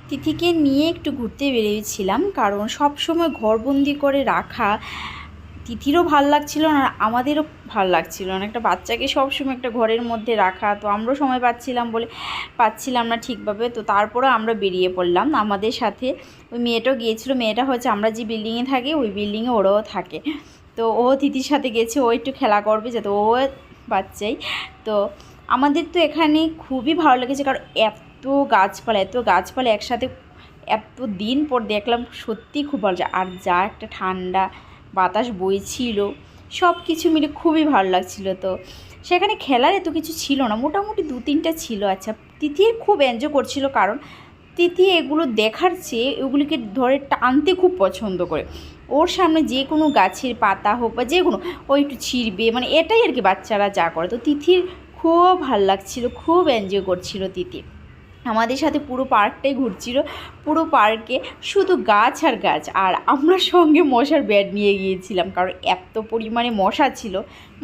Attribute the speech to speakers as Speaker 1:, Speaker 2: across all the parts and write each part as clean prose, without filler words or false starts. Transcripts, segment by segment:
Speaker 1: তিথিকে নিয়ে একটু ঘুরতে বেরিয়েছিলাম, কারণ সব সময় ঘরবন্দি করে রাখা তিথিরও ভাল লাগছিল না, আমাদেরও ভাল লাগছিল না। একটা বাচ্চাকে সবসময় একটা ঘরের মধ্যে রাখা, তো আমরাও সময় পাচ্ছিলাম না ঠিকভাবে। তো তারপরে আমরা বেরিয়ে পড়লাম। আমাদের সাথে ওই মেয়েটাও গিয়েছিলো। মেয়েটা হচ্ছে আমরা যে বিল্ডিংয়ে থাকি ওই বিল্ডিংয়ে ওরাও থাকে। তো ও তিথির সাথে গেছে, ও একটু খেলা করবে যাতে ও বাচ্চাই। তো আমাদের তো এখানে খুবই ভালো লেগেছে, কারণ এত গাছপালা একসাথে এত দিন পর দেখলাম, সত্যি খুব ভালো। আর যা একটা ঠান্ডা বাতাস বইছিল, সব কিছু মিলে খুবই ভালো লাগছিল। তো সেখানে খেলার এত কিছু ছিল না, মোটামুটি 2-3টা ছিল। আচ্ছা, তিথি খুব এনজয় করছিল, কারণ তিথি এগুলো দেখার চেয়ে এগুলিকে ধরে টানতে খুব পছন্দ করে। ওর সামনে যে কোনো গাছের পাতা হোক বা যে কোনো, ও একটু ছিঁড়বে, মানে এটাই আর কি বাচ্চারা যা করে। তো তিথির খুব ভালো লাগছিল, খুব এনজয় করছিল তিথি। আমাদের সাথে পুরো পার্কটাই ঘুরছিল। পুরো পার্কে শুধু গাছ আর গাছ, আর আমরা সঙ্গে মশার ব্যাট নিয়ে গিয়েছিলাম, কারণ এত পরিমাণে মশা ছিল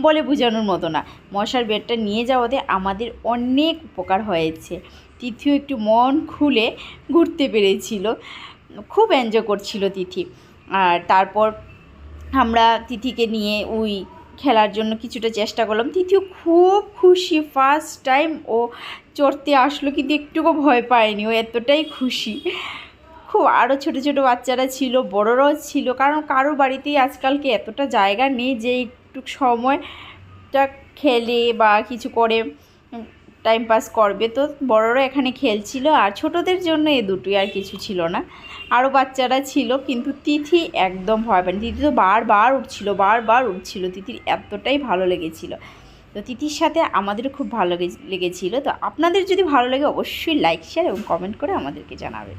Speaker 1: বলে বোঝানোর মতো না। মশার ব্যাটটা নিয়ে যাওয়াতে আমাদের অনেক উপকার হয়েছে। তিথিও একটু মন খুলে ঘুরতে পেরেছিল, খুব এনজয় করছিল তিথি। আর তারপর আমরা তিথিকে নিয়ে ওই খেলার জন্য কিছুটা চেষ্টা করলাম। তিথিও খুব খুশি, ফার্স্ট টাইম ও চড়তে আসলো, কিন্তু একটুকু ভয় পায়নি, ও এতটাই খুশি। খুব আরও ছোটো ছোটো বাচ্চারা ছিল, বড়রাও ছিল, কারণ কারো বাড়িতেই আজকালকে এতটা জায়গা নেই যে একটু সময়টা খেলে বা কিছু করে টাইম পাস করবে। তো বড়রা এখানে খেলছিল, আর ছোটদের জন্য এ দুটোই, আর কিছু ছিল না। আরও বাচ্চারা ছিল, কিন্তু তিথি একদম ভয় পায়নি। তিথি তো বারবার উঠছিল। তিথির এতটাই ভালো লেগেছিল। তো তিথির সাথে আমাদেরও খুব ভালো লেগেছিল। তো আপনাদের যদি ভালো লাগে অবশ্যই লাইক, শেয়ার এবং কমেন্ট করে আমাদেরকে জানাবেন।